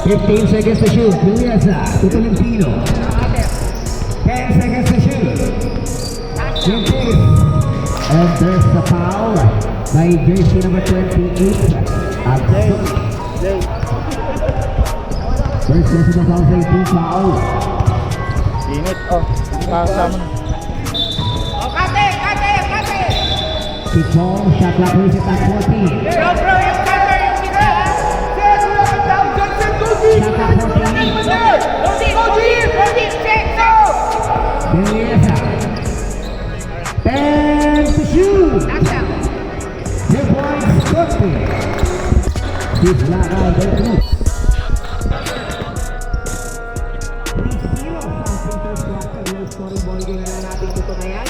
15 seconds to shoot. Julieta to Tolentino. 10 seconds to shoot. And there's the foul by jersey number 28. First jersey ng foul sa 18 foul. Init, kasama. Pitong shot clock reset at 14. Bro, yung counter, yung kita ha. Shot clock 14. Go deep, check. Julieta. And to shoot. 2 points, 40. He's not out there. Scoring ball game na natin ito na yan.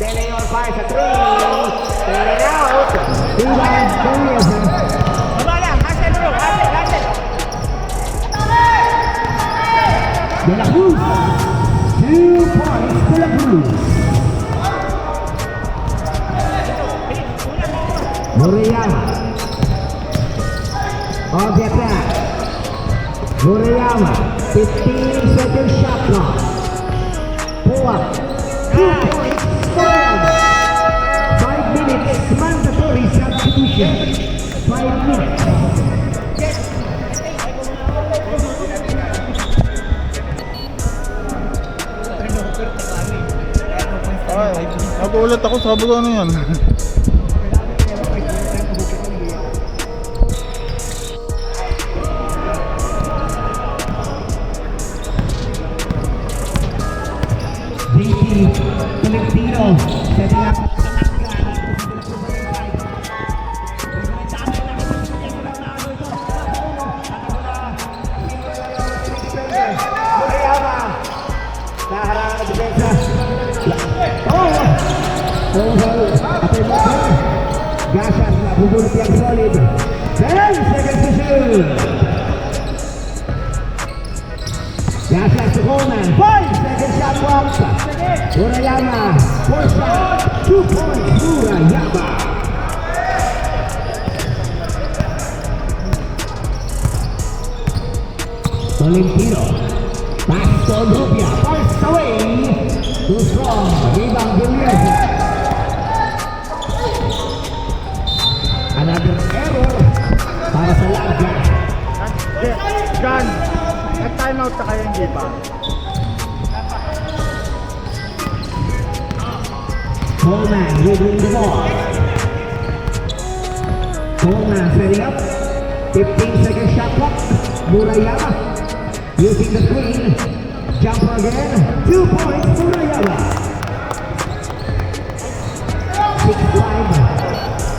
De Leon fires a 3. Turn it out. Rebound, Julieta. Baba lang, Hassel bro, Hassel. De La Cruz. 2 points, De La Cruz. Murayama. On the attack. Murayama. 15 second shot clock. Pull up. 2 points. 5 minutes. Mandatory substitution. 5 minutes. Ay, nagulat ako, sabi ko ano yan. Tolentino setting up. Murayama naharangan ng depensa. Gasas na bubulot yung solid. 10 seconds to shoot. Gasas to Coleman. 5 seconds shot clock. Murayama. 4 shot. 2 points. Murayama. Tolentino. Pass to Rubia. Forced away. Too strong. Rebound Julieta. Another error para sa Larga. John, nag-timeout ka kaya hindi ba? Coleman dribbling the ball. Coleman setting up. 15 second shot clock. Murayama using the screen. Jumper again. 2 points. Murayama. 6-5.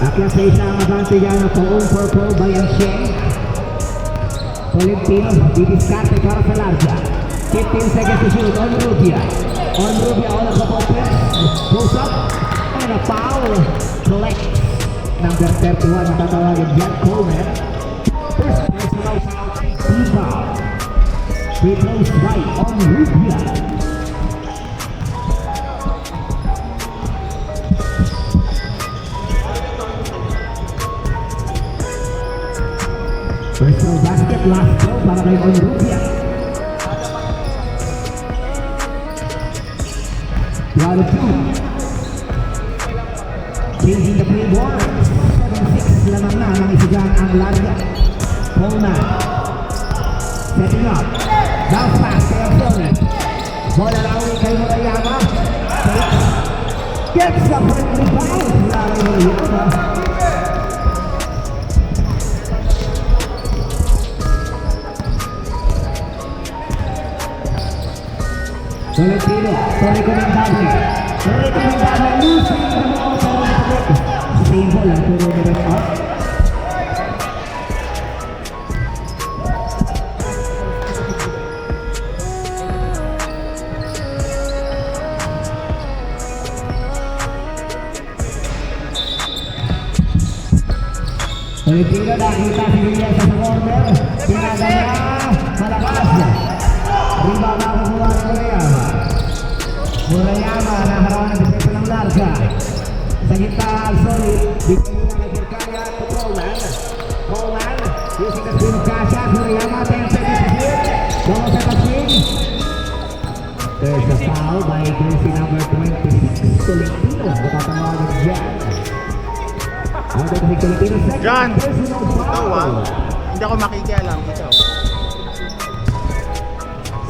Aklas sa isang advantage na poong purple by Ansheng. Tolentino didiskarte para sa Larga. 15 seconds to shoot on Rubia. On Rubia all of the offense. Goes up. And a foul. Collect. Number 31 na tatawagin Jan Coleman. First personal foul. Free throws right on Rubia. Personal basket, last throw para kay On Rubia. 12-2. Changing the play board. 7-6 lamang na ng isigan ang Larga. Coleman. Setting up. Bounce pass kay Anthony. Bola rawin kay Murayama. Takes. Gets up and rebound. Laro Murayama. Tolentino, rekomendable. Losing the ball sa Olympic. Same ball ang turo ni Red Hot. Tolentino nakita si Villas sa corner. Pinagana, malakas. Rebound na kukuha ng Murayama. Murayama naharangan ng depensa ng Larga. Sa gitna al solid. Bigyan muna kay Kirkaya to Coleman. Coleman using the screen of Gasas. Murayama 10 seconds There's a foul by jersey number 26, Tolentino. Matatawagan dyan. Ang si Tolentino, second John, personal ikaw foul. Hindi ako makikialam. Ikaw.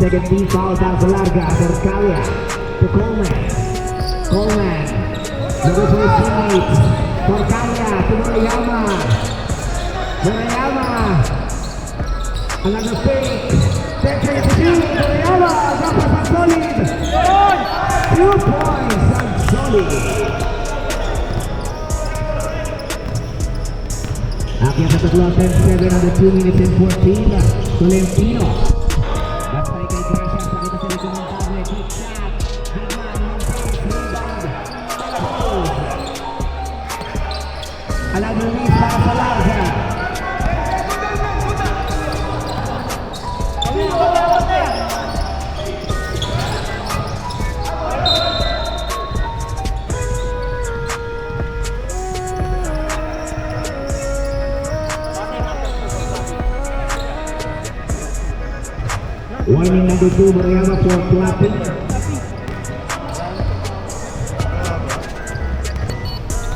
Second team foul down sa larga. Forcalia to Coleman. Coleman. Looking for his teammates. Forcalia to Murayama. Murayama. Another fake. 10 seconds to shoot. Murayama. Dapat ang solid. 2 points ang solid. Akyat sa tatlo. 10-7 on the 2 minutes and 14. Tolentino. Basta kay Gracia. Sakita sa likod ng tablet. Quick shot. Higman ng pace. Rebound. Alam mo Luis para sa larga. Warning number 2, Murayama for clapping.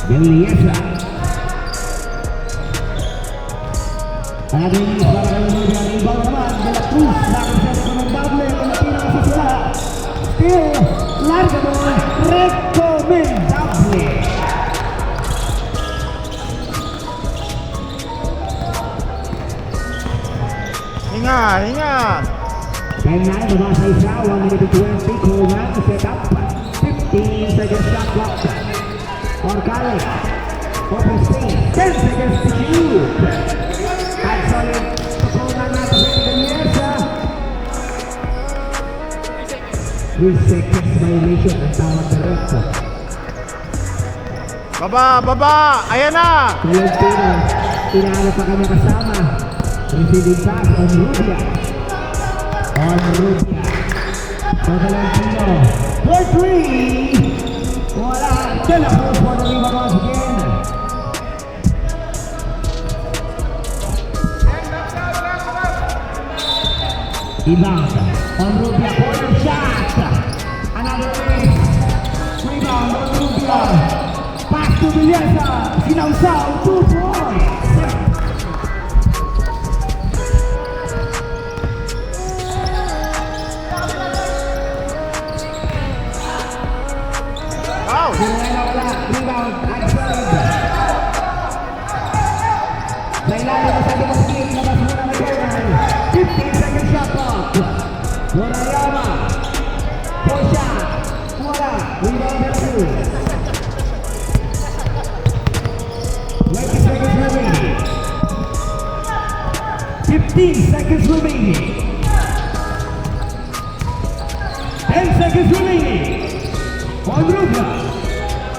Deliesa. Ading para kay Murayama. Rebound naman. De La Cruz. Nakasya ko ng double. Tolentino ang sisila. Still, larga mo. Recomendable. Hinga, hinga. 10-9, babasa isa, 1 minute 20, Coleman, set up, 15 seconds shot clock. Forcale, open space, 10 seconds to shoot. At solid, to Coleman natin sa Deliesa. 3 seconds violation ang tawag direkto. Baba, baba. Ayan na. Tolentino, tinalo pa kami kasama. Receiving pass on Rubia. On Rubia. For Tolentino. For 3. Wala. De La Cruz for the rebound once again. Rebound. On Rubia. Corner shot. Another miss. Rebound on Rubia. Pass to Deliesa. Sinausaw. 2 points. Wow. Wala. Rebound. Unsolid. Lailano na sa dumaskip. Labas muna na Coleman. 15 seconds shot clock. Murayama. 4 shot. Wala. Rebound na 2. 20 seconds remaining. 15 seconds remaining. 10 seconds remaining. On Rubia.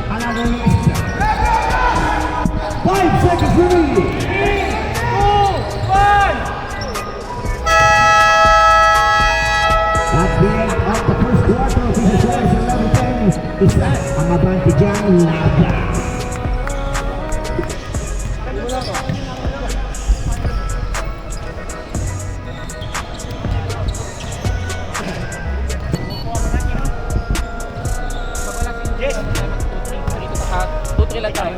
Another miss. 5 seconds remaining. 3, 2, 1. At the end of the first quarter, official scores 11-10. Isa ang advantageang Larga. Yes. 2-3 lang tayo.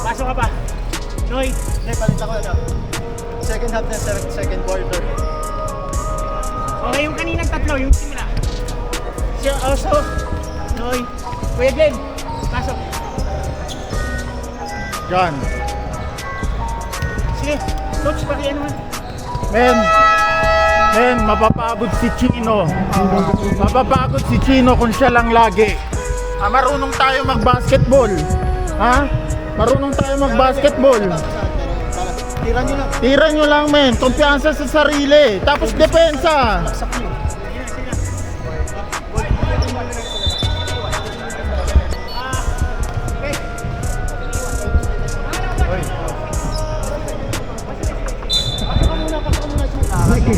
Pasok ka pa. Noy. Hindi, palit ako na. Second half na second quarter. Okay, yung kaninang tatlo, yung simula. Siya, also. Noy. Kuya Glenn. Pasok. John. Sige. Coach, pakiano man. Men, mapapagod si Chino. Mapapagod si Chino kung siya lang lagi. Marunong tayo mag-basketball. Ha? Marunong tayo mag-basketball. Tira nyo lang, men. Kumpiyansa sa sarili. Tapos depensa. Second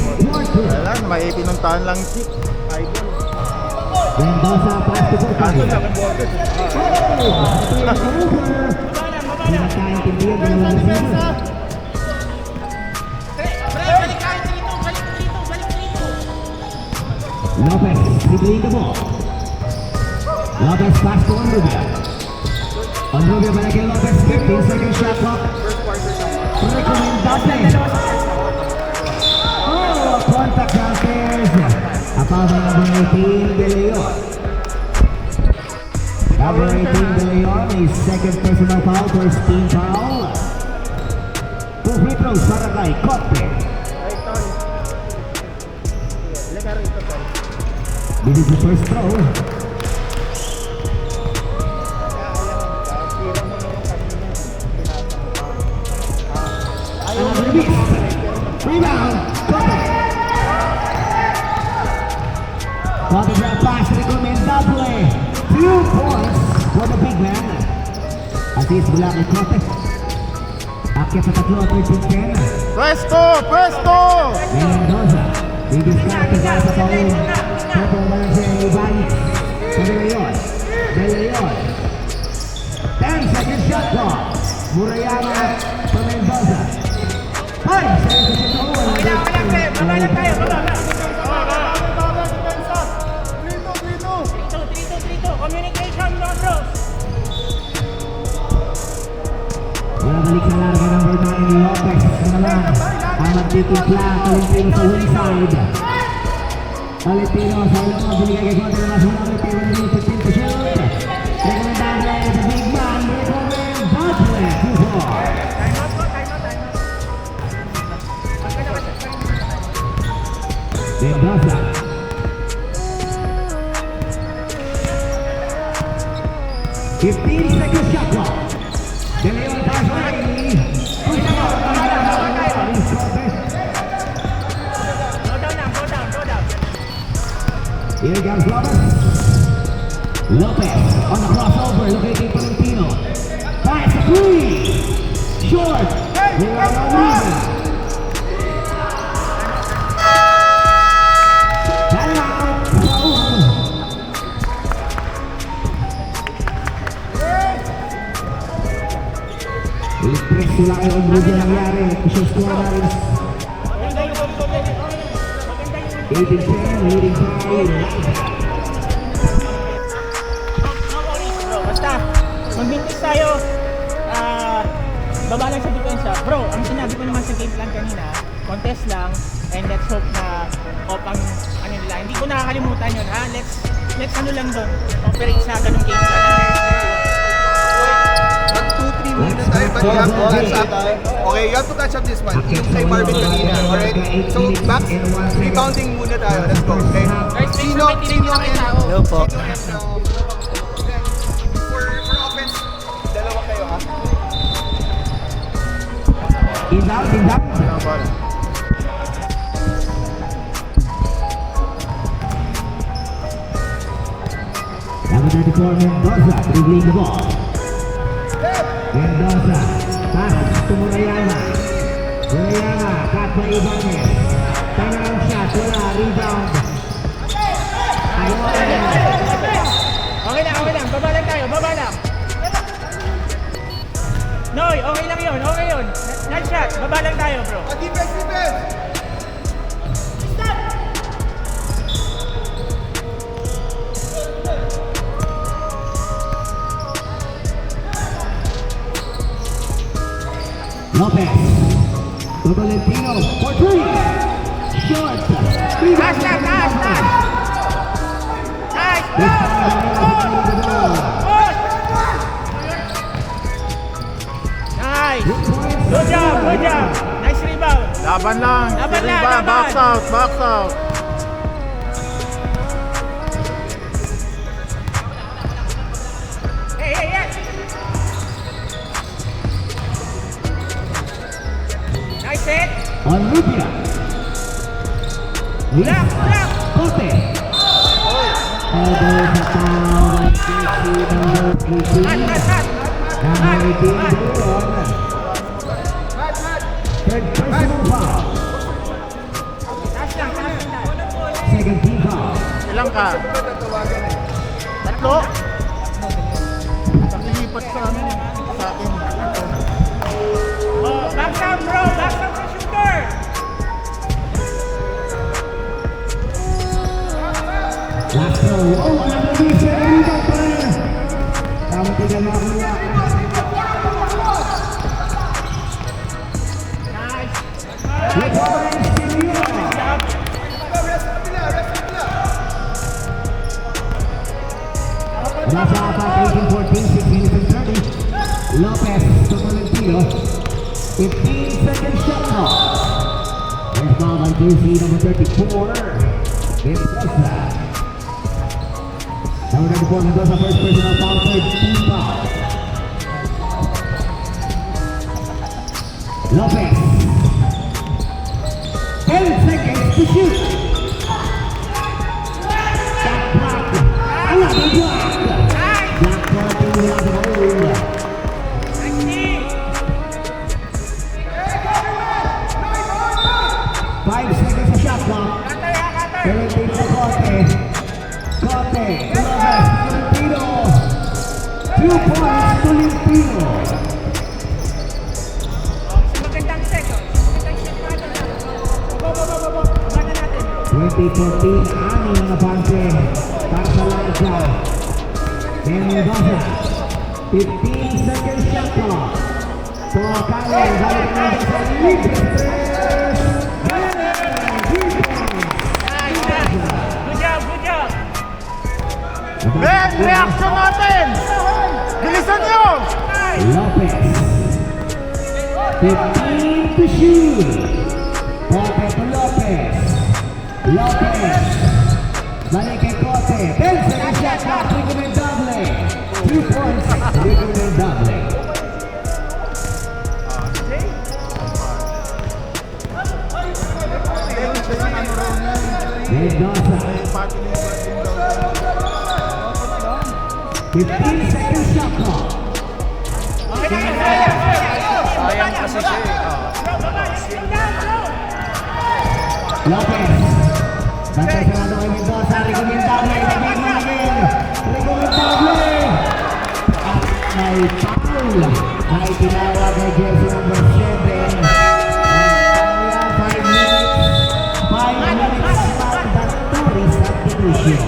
quarter. Wala, may pinuntahan lang si Idol. Mendoza pass to Forcale. Pinakaintindihan ng mga receiver. Balik dito, balik dito, balik dito. Lopez, dribbling the ball. Lopez pass to Onrubia. Onrubia balik kay Lopez, 15 second shot clock. Recomendable. Oh, contact downstairs. Foul by number 18, De Leon. Number 18, De Leon, a second personal foul, first team foul. 2 free throws para kay Cote. This is the first throw. Another miss. Rebound, Cote. Cote drop pass, recomendable. 2 points for the big man. Assist mula kay Cote. Akyat sa tatlo, 13-10. Presto! Presto! Mendoza, didiskarte para sa paul. Topo ba lang siya Ibanez. Sa De Leon. De Leon. 10 second shot clock. Murayama sa Mendoza. 5 seconds to go. Baba lang tayo, baba. Dito, dito! 3-2. Communication, no bros. Balik sa larga number 9, Lopez. Naman ang magtitimpla. Talentino sa wing side. Talentino sa ilong. Binigay kay Conte na nasa Talentino. Naging 15 to shoot. Recomendable sa big man. Recomendable. 2-4. Mendoza. Fifteen seconds shot clock. De Leon pass ready. Go down. Here comes Lopez. Lopez on the crossover, locating Valentino. Pass three. Short. Timeout. Impress sila kay Onrubia nangyari. Isang score na rin. 18-10, leading by Bro, basta, magbintis tayo. Baba lang sa depensa. Bro, ang sinabi ko naman sa game plan kanina, contest lang, and let's hope na ang ano nila. Hindi ko nakakalimutan yun, ha? Let's ano lang doon, operate sa ganung game plan. 2-3 muna tayo, but you have to catch up. Okay, you have to catch up this one. Yung kay Marvin kanina, alright? So, back, rebounding muna tayo. Let's go, okay? Guys, Sino ang Hello po. for offense, dalawa kayo, ha? Inbound. Number 34, Mendoza, dribbling the ball. Mendoza, pass to Murayama. Cut by Ibanez. Turnaround shot, wala, rebound. Okay lang, baba lang tayo, baba lang. Noy, okay lang yun. Nice shot, baba lang tayo, bro. Defense! Lopez. To Valentino for 3. Short. Taas. Nice, This time, the ball. Nice. Good job. Nice rebound. Laban lang! Laban lang, Rebound, laban. box out! Hey. Nice hit. Onrubia. Block. Cote. Elbow sa foul. Number 18. Cut. Number 18, Leon. Third personal foul. Taas lang. Second team foul. Ilang ka? Tatawagan eh. Tatlo? Pakilipat sa amin. Sa akin. Oh, back down, bro. Back down sa shooter. Last walang release. Rebound pa rin. Tama tingnan mga kuya. Recovery Senior. Nasa apat, 18-14, 6 minutes and 30. Lopez to Valentino. 15 seconds shot clock. There's foul by jersey number 34. It's Costa. Number 34 Mendoza, first personal foul, third team foul. Lopez. 10 seconds to shoot. Shot clock. Another block. Block party without the hole. 5 seconds to shot clock. Valentino to Cote. Cote. Lopez. Valentino. 2 points to Valentino. Magandang second. Magandang second. Baba natin. 2014, ani ang napansin para sa Larga. Mendoza, 15 seconds shot clock. Tumakale, balik na sa libre. Good job, good job. Ben, reaction natin! Bilisan nyo! Lopez, 15 to shoot. Cote to Lopez. Lopez, balik kay Cote. 10 seconds shot clock, recommend double. 2 points, recommend double. Mendoza, 15 seconds shot clock. Sayang kasi siya eh. Lopez, bantay sarado kay Mendoza, recommendable, recommendable. At may foul na itinawag kay jersey number 7. 5 minutes mandatory substitution.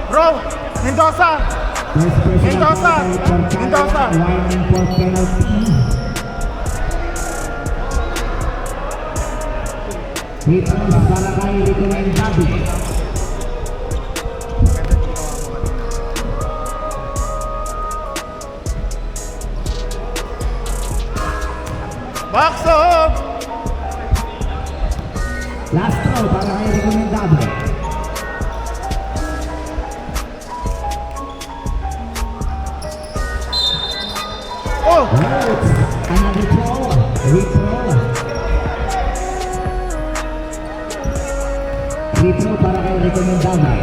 Bro, Mendoza! First personal Mendoza! foul for Mendoza! Warning for penalty. Dito para kay recommendable. Box up! Last throw para kay recommendable. Oh! Another throw, re-throw. Re-throw para kay recommendable.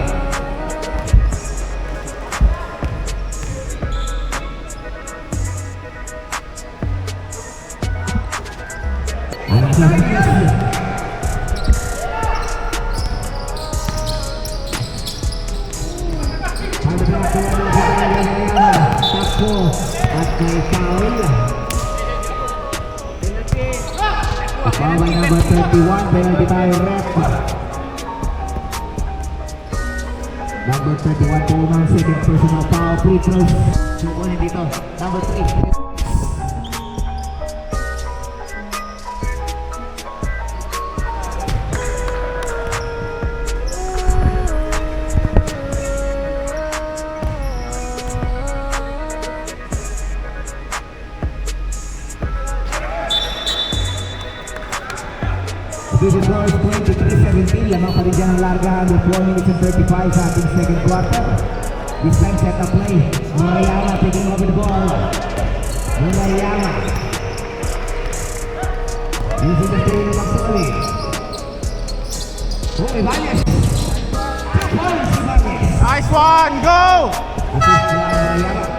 Takbo at may foul. Foul by number 31, penalty by ref. Number 31 po ng second personal foul, free throws. Sukunin dito, number 3. This is score is 23-17. Lamang pa rin dyan ang larga with 4 minutes and 35 sa ating second quarter. This time set up play. Murayama taking over the ball. Murayama. Using the three of Maxoli. Oh, Ibanez. Points, Ibanez. Nice one! Go! This is Murayama.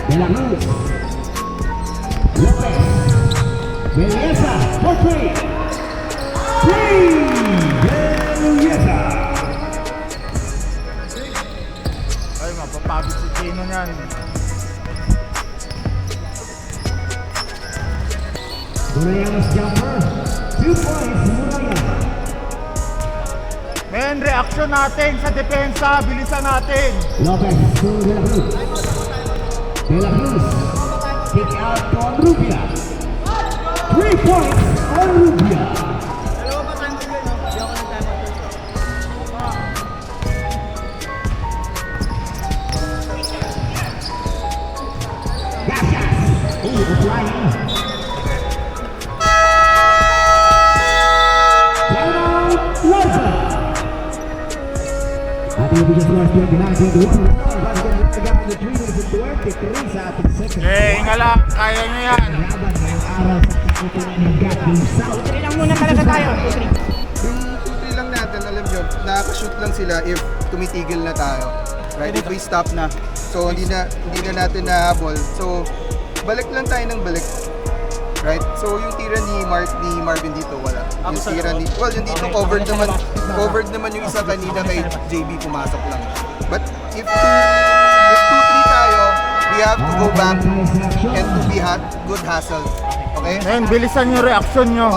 De la Cruz, Lopez, Belleza, for 3. Belleza. Ay, mapapagod si Chino niyan. Murayamas jumper. 2 points, Murayama. Men, reaction natin sa depensa, bilisan natin. Lopez to De La Cruz. De La Cruz. Kick out to Onrubia. 3 points, Onrubia. Gashas. Ooh, flying. Timeout, Larsa. Ating official scores 29-21. Nga lang, kaya nyo yan. Tuloy lang muna talaga tayo. Yung 2-3 lang natin, alam nyo, nakaka-shoot lang sila if tumitigil na tayo. Right? If we stop na. So, hindi na natin nahabol. So, balik lang tayo ng balik. Right? So, yung tira ni Marvin dito, wala. Yung tira ni... Well, yung dito, covered naman yung isa kanina kay JB, pumasok lang. But, if 2-3 tayo, we have to go back and to be good hustle. Okay? Men, bilisan yung reaction nyo.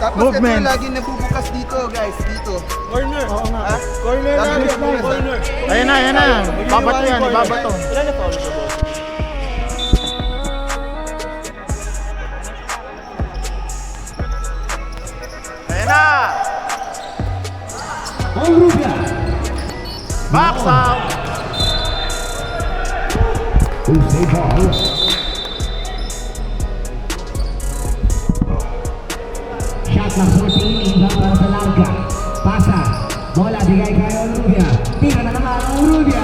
Tapos Movement. ito lagi nabubukas dito, guys. Dito. Corner. Oo nga. Ha? Corner na. Corner. Ayan na. Babato yan, babato. Ilan na foul sa ball? Ayan na. Onrubia. Box out. Tuesday ball. Shot ng 14, imbang para sa larga. Pasa. Bola, bigay kay Onrubia. Tira na naman Onrubia.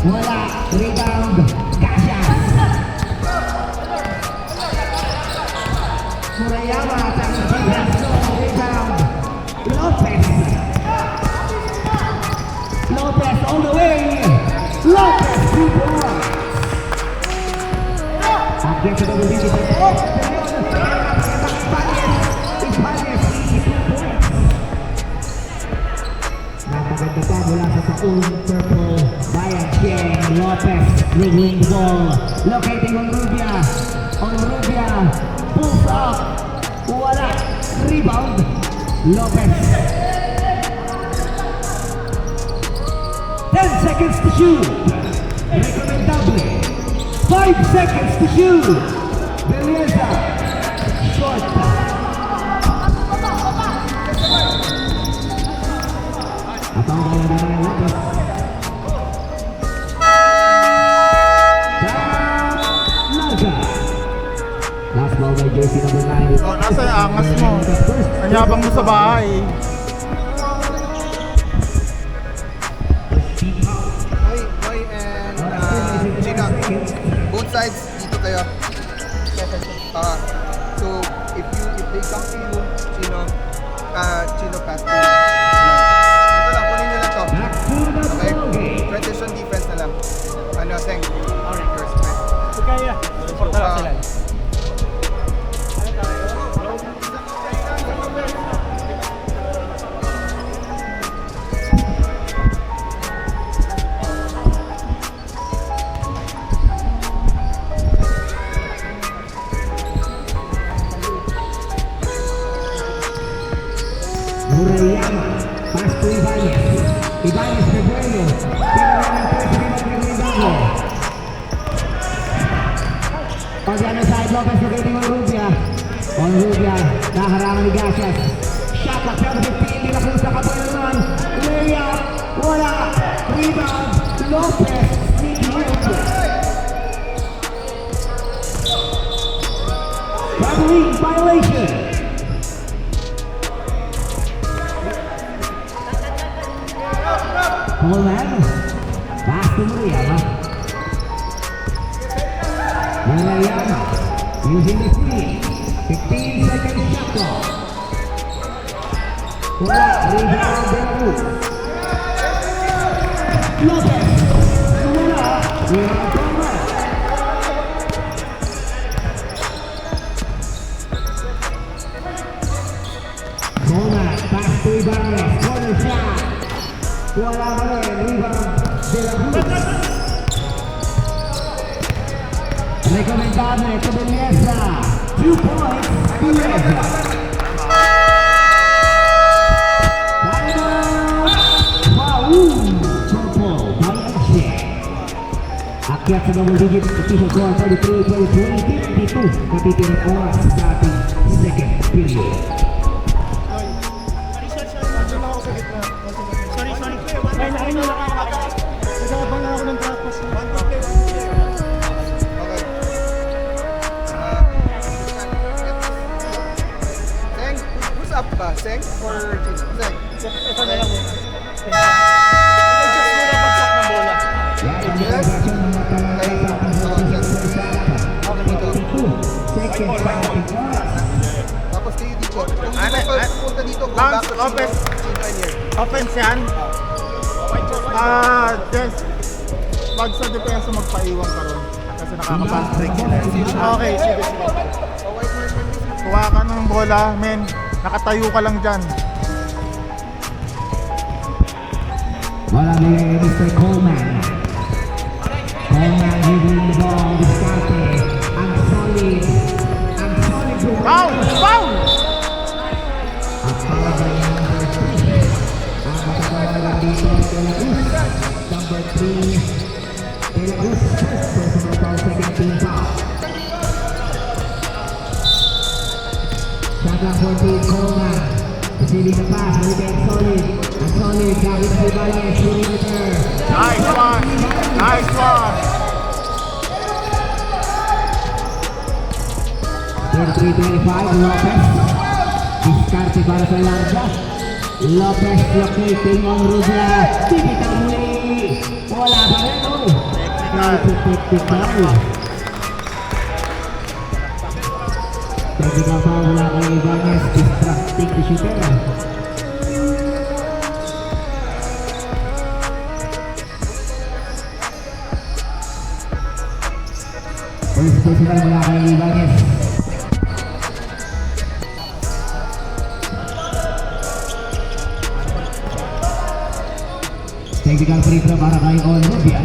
Wala. Rebound. Gashas. Murayama. Takang defense. Rebound. Lopez. Lopez on the way. Lopez 2 points. Again to the position. Napaganda pa mula sa taong purple. Bayan Kieng Lopez dribbling the ball. Locating Onrubia. Onrubia pulls up. Wala. Rebound. Lopez. 10 seconds to shoot. Recomendable. 5 seconds to shoot. Belleza. Short. At ang bola naman ay Lopez. Larga. Last ball by jersey number 9. Oh, nasa yung angas mo. Anyabang mo sa bahay. Hoy and Gina. Both sides, dito tayo. So, if they come to you, Chino pass to you. Ito lang, kunin nyo lang to. Back to the Okay? ball game. Tradition defense na lang. Seng. Alright. Respect. Kaya. Support na lang sila. Murayama, pass to Ibanez. Ibanez de Bueno. Tira ng president ng Rindago. On the other side, Lopez locating Onrubia. Onrubia, naharangan ni Gashas. Shot clock, pero 15, De La Cruz nakaboy naman. Layup, wala. Rebound, Lopez. Sneaky in. Traveling violation. Coleman, pass to Murayama. Murayama, using the free. 15 seconds shot clock. Wala, rebound, De La Cruz. Lopez, wala, rebound, Coleman. Coleman, pass to Ibanez, corner shot. Wala ka rin, rebound, De La Cruz. Recomendable to Belleza. 2 points. Akyat sa double digits, official score 33-22, natitira oras sa ating second period. Seng, who's up ba? Seng or Seng? Ito na lang muna. Yes. Tapos kayo dito. Kung hindi pa pupunta dito, go back Lance, to offense. Chino and here. Offense yan. Just wag sa depensa magpaiwan ka ron. Kasi nakaka-pass break sila. Okay, sige. Kuha ka ng bola, men. Nakatayo ka lang dyan. Wala bigay kay Mr. Coleman. Coleman dribbling the ball, diskarte. Ang solid Foul! Foul! at palabay ng number 3. Ang matatawagan dito ay De La Cruz. Number 3, De La Cruz, first personal foul, second team foul. Shot clock 14, Coleman. Receiving the pass, Ruben Solid. Ang solid, gamit na Ibanez, perimeter. Nice one! Nice one! 33-25, Lopez. Diskarte para sa Larga. Lopez locating on Rubia. Tibita muli. Wala pa rin, oh. Technical. Technical foul mula kay Ibanez. Distracting the shooter. First personal mula kay Ibanez. Technical free throw para kay On Rubia.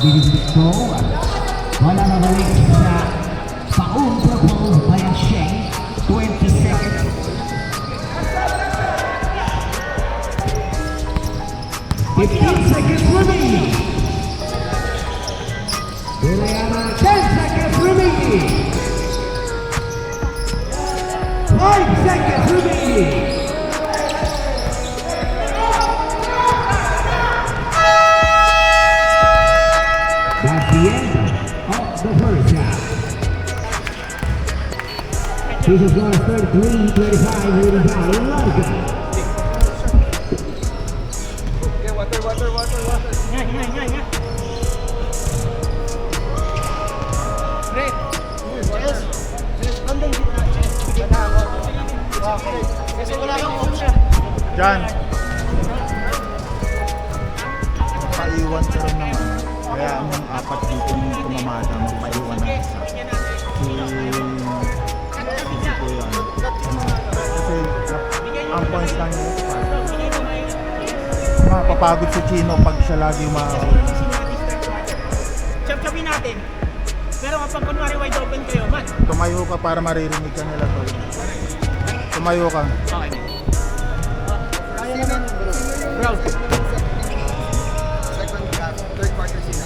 Bilis ko. Wala na balik sa Paun propose by Sheng. 20 seconds. 15 seconds remaining. Urayama, 10 seconds remaining. 5 seconds remaining. That's the end of the first half. Jesus score 33-25, leading down in Larga. Okay, water. Nga. Red. Yes. Andun dito. Sige na ako. Okay. Kasi wala kang option. Dyan. Paiwan ka rin naman. Kaya ang apat dito yung tumamada, magpaiwan na isa. Ko yan. Kasi ang points lang yun. Mapapagod si Chino pag siya lagi Chop-chopin natin. Pero kapag kunwari wide open kayo, man. tumayo ka para maririnig ka nila tol. Tumayo ka. Okay. Kaya naman, bro. Second half, third quarter sila.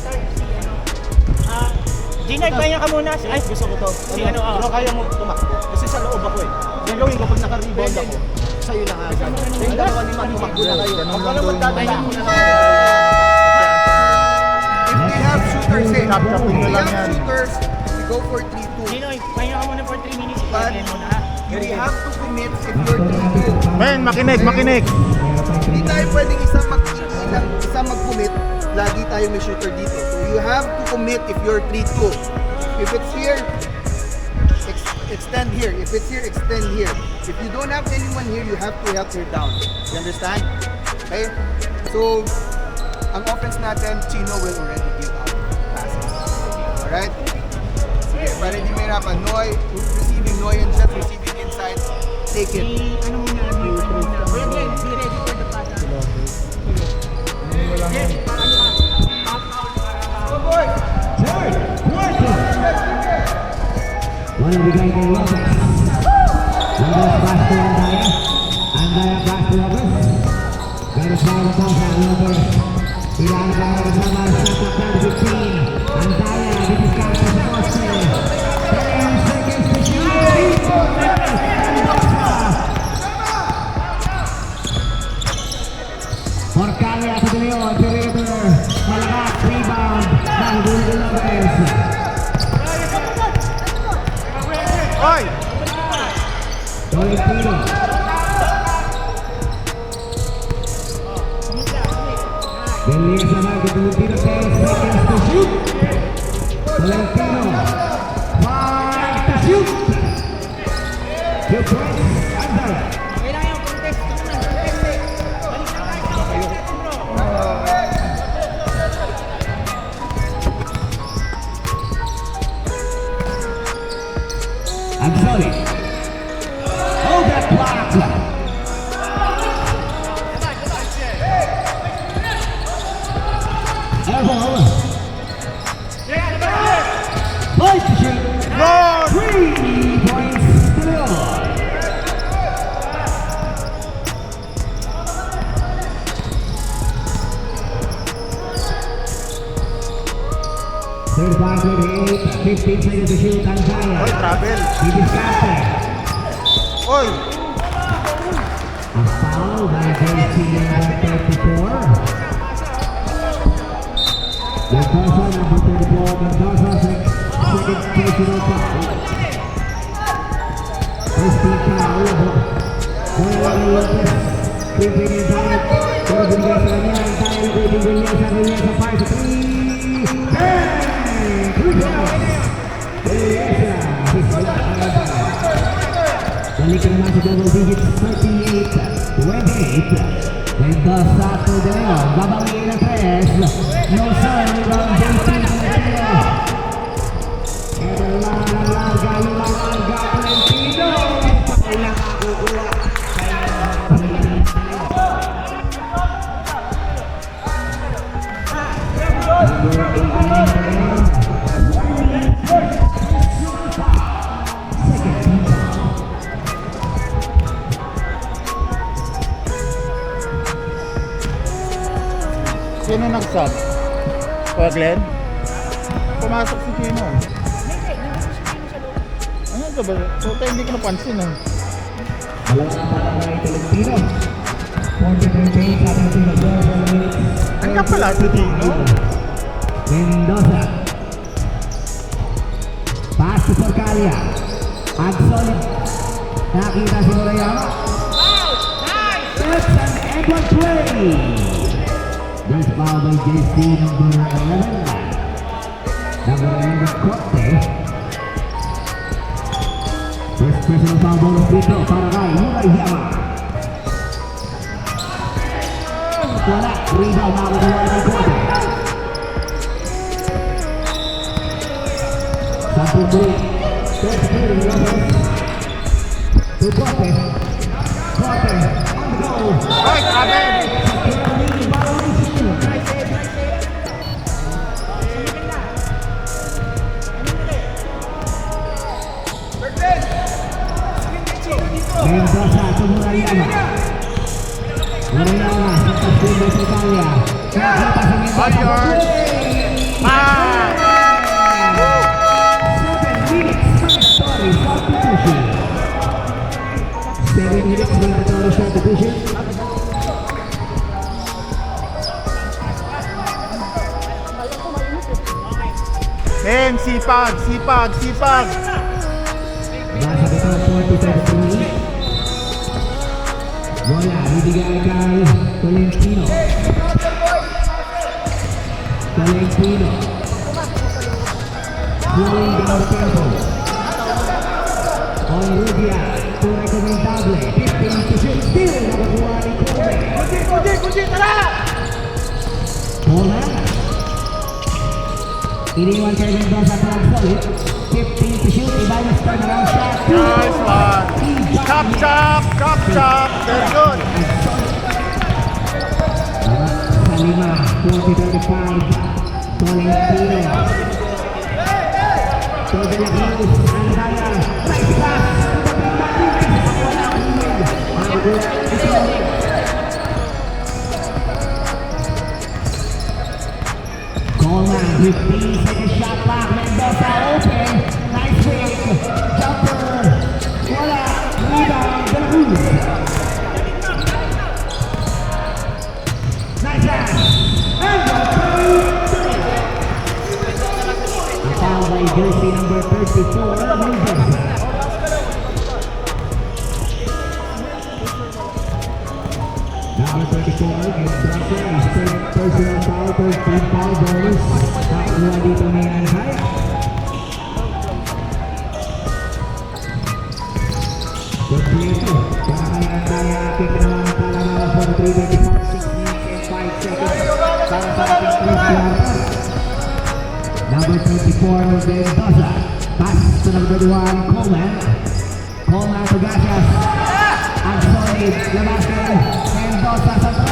Ginay, kaya ka muna. Ay, gusto ko to. Si ano, Pero kaya mo tumakbo. Kasi sa loob ako eh. Gagawin ko pag naka-rebound ako, sa'yo na agad. Yung dalawa ni Man, tumakbo na kayo. Huwag ka naman dadalhin mo na naman. If they have shooters, eh. Chop-chopin If nyo they lang have yan. shooters, we go for 3-2. Ginoy, kaya ka muna for 3 minutes. But Kaya muna ha. you have to commit if you're 3-2. Men, makinig. Hindi tayo pwedeng isa mag-commit, lagi tayo may shooter dito. So you have to commit if you're 3-2. If it's here, extend here. If it's here, extend here. If you don't have anyone here, you have to help here down. You understand? Okay? So, ang offense natin, Chino will already give out passes. Alright? Sige, para hindi mahirapan. Noy, receiving Noy and Jeff, receiving inside. Take it. Ano muna. Kuya Glenn, be ready for the pass. Yes, paano ka? Go boy! Walang bigay kay Lopez. Lopez pass to Andaya. Andaya pass to Lopez. Ganos na ito sa Lopez. Ilaan ka na kasama sa Taklan 15. Andaya, didiskart sa poste. 10 seconds to shoot. Porcalia sa Leon, perimeter. Malakas, rebound. Dahil Julio Lopez. Oy! Tolentino. Delia sa market, Tolentino, 10 seconds to shoot. Tolentino, 5 to shoot. 2 points, Andaya. Kailangan yung contest. Balik na tayo. Agsoli. Oh, that block. Elbow. Point to shoot. Lord! 3 points to Leon. Third quarter, 15 seconds to shoot. Oy, Andaya. travel! He discarded. Oy! A foul by JC number 34. Mendoza number 34. Mendoza second personal foul. First team foul. Juan Lopez. Creeping inside. Pero binigay sa kanya. Ang tayo na creeping Villas sa fire sa 3. Bang! 3 points. Villas. Balik ka naman sa double digits, 38-28. Mendoza to De Leon, babawiin na 3. No sir, rebound JC Tolentino. And larga, Tolentino. Kailang kukuha. Number 18. Second team foul. Sino nag-sub? Kuya Glenn? Pumasok si Chino. Ano ito ba? Puta, hindi ko napansin ah. Wala na para kay Tolentino. 43 sa ating team of Andiyan pala si Chino. Mendoza. Pass to Porcalia. Agsoli. Nakita si Murayama. It's an end one play. There's foul by JC number 11. Number 11, Corte. First personal foul bonus dito para kay Murayama. Wala. Rebound makakuha ni Corte. Satu beri. Third period, Lopez. To Corte. Corte. On the go. Oy, travel! Mendoza to Murayama. Murayama sa pagpunta sa Italia. Nakita sa Mendoza. Warriors! Ah! 7 minutes mandatory substitution. 7 minutes mandatory substitution. Men, sipag, sipag, sipag! Nasa dito 40-33. Bola, bibigay kay Tolentino. Tolentino. Flowing down the tempo. On Rubia, to recomendable. 15 to shoot. Still nakakuha ni Kobe. Kunji, tara! Bola. Iniwan kay Mendoza sa solid. 15 to shoot. Ibanez turnaround shot. Nice one! Chop, chop, chop, chop! Very good! Sa 5, 40-35. Tolentino. to De La Cruz, Andaya, nice pass to the big man, wala ang hilig. Magugulat ito. Coleman, 15-second shot clock, Mendoza open, nice fake, jumper, wala, rebound, De La Cruz. Nice pass, and the a foul by jersey number 34, Mendoza. Number 34, Mendoza, his third personal foul, third team foul bonus. Nakakuha dito ni Andaya. Good play ito. Para kay Andaya, kick naman ang talaga for 3:25, 6 minutes and 5 seconds. Para sa ating Chris Yarda. Number 34, Mendoza. Pass to number 1, Coleman. Coleman to Gasias. Ang solid, labasan. Mendoza sa 3.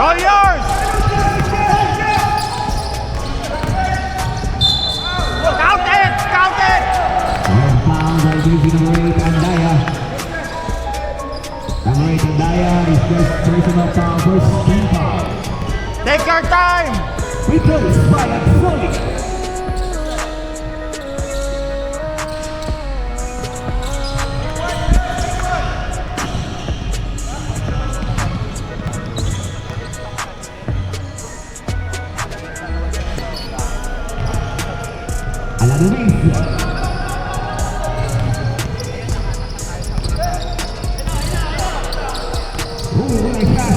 All yours! Count it! Count it! Foul by jersey number 8, Andaya. Number 8, Andaya, his first personal foul, first team foul. Take your time! Replaced by Axoli. Alanunes. Nice pass,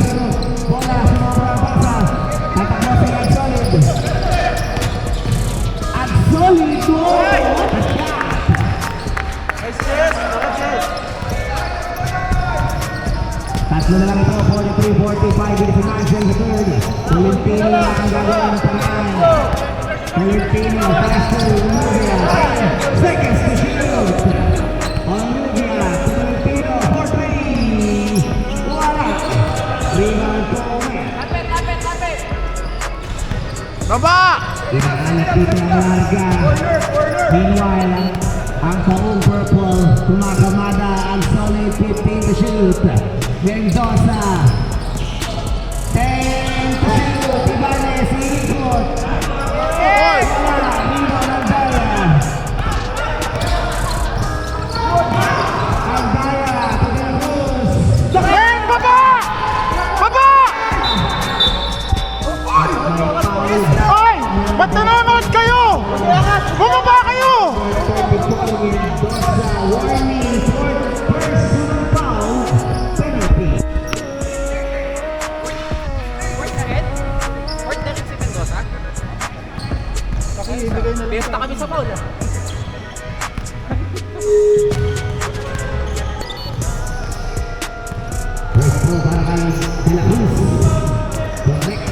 bola sumobra basa. Tatakbo si Axolid. Axolid, what a shot! Tatlo na lang ito, 43-45, dito sa Marshall sa third. Tolentino ang gagawin ng paraan. Tolentino, pass to Olivia, 10 seconds to shoot. Olivia, Tolentino, for 3. Wala. Rebound to Omen. Baba! Inaalat dito ang larga. Meanwhile, ang taong purple, kumakamada ang solid 15 to shoot. Mendoza, 10 to shoot. Ibanez, iikot. Wala, rebound ang Daya. Ang Daya, to the Cruz. Ben, baba! Baba! Oy! Ba't nanonood kayo? Bumaba kayo! Warning for personal foul penalty. Besta kami sa foul. First throw para kay De La Cruz. Correct.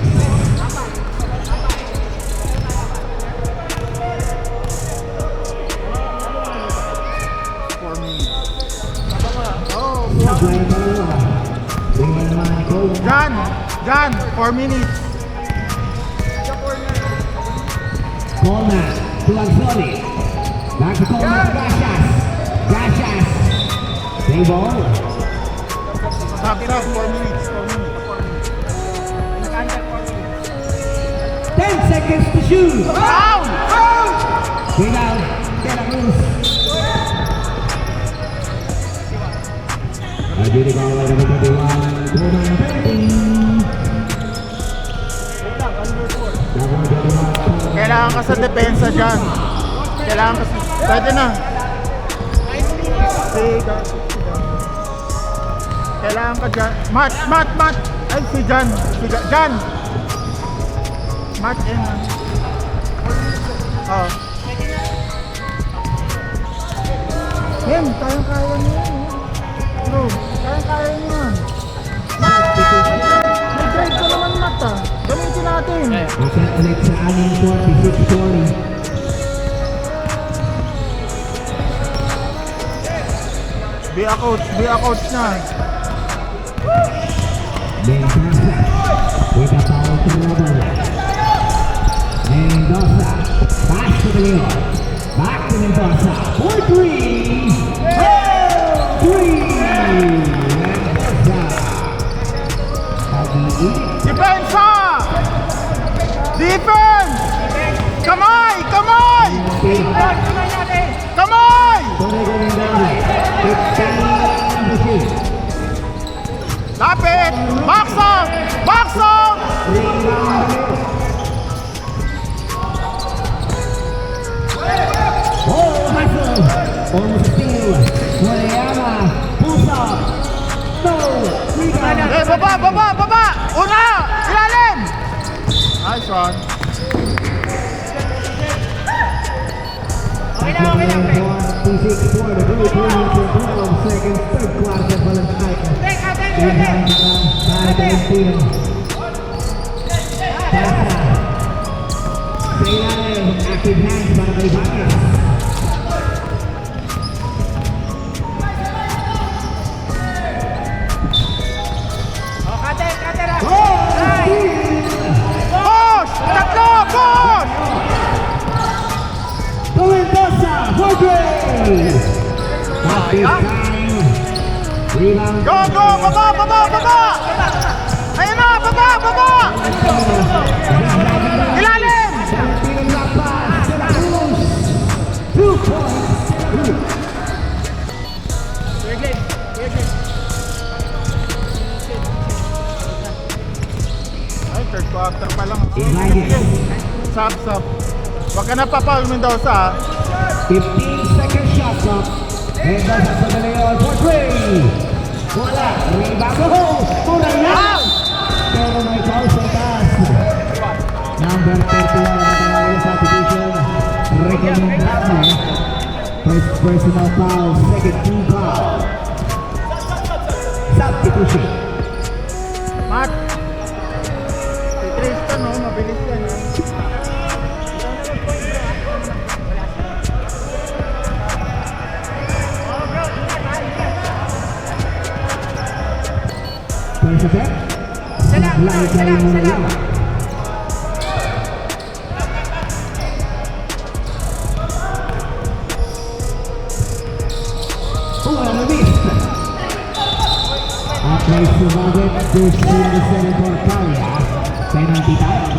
Sablay ang dalawa. Tingnan naman ni Cole. Jan, 4 minutes. Coleman to Axoli. Back to Coleman to Gasias. Gasias. Play ball. Stop, 4 minutes. 10 seconds to shoot. Foul! Without De La Cruz. Nagdiri ka wala number 21. Coleman penalty. Kailangan ka sa depensa dyan. Kailangan ka sa... Pwede na. Kailangan ka dyan. Mat! Ay, si Jan. Jan! Mat in. Oh. Him, kayang-kaya niyo yan. Bro, kayang-kaya niyo yan. May drive ka naman, Mat, ah. Gamitin natin. Asan ulit sa aning 46-40. Be a coach na. Mendoza with a foul trouble. Mendoza pass to the Leon. Back to Mendoza for three. Mendoza. Pag-iinit. Depensa! Defense! Kamay! Kamay! Kamay! Lapit! Box out! Box out! Oh, Michael! Almost steal. Moriyama. Pulls up. No. Rebound. Eh, baba! Una! Ilalim! Nice one. Okay lang, pre. 2-6 for the Blue Queens in 12 seconds. Third quarter pa lang tayo. Rebound para kay Steven. Pasa. Sa ilalim. Active hands para kay Baez. Push! Tatlo! Push! Mendoza for three. Active time. Rebound. Go! Baba! Ayun na! Baba! Ilalim! Steven Lapas. De La Cruz. 2 points. Ay, third quarter pa lang. Elias. Sub. Huwag ka na papaul Mendoza. 15 second shot clock. Mendoza sa Leon for three. Wala. Rebound. Oh! Murayan! Pero may foul sa taas. Number 31 na talaga sa division. Recomendable. First personal foul. Second team foul. Substitution. Mat! Si Tristan, no? Mabilis yan, ha? First effect. Salam. Una vista. Après sumagot, this is the second for Kalia. Penalty time.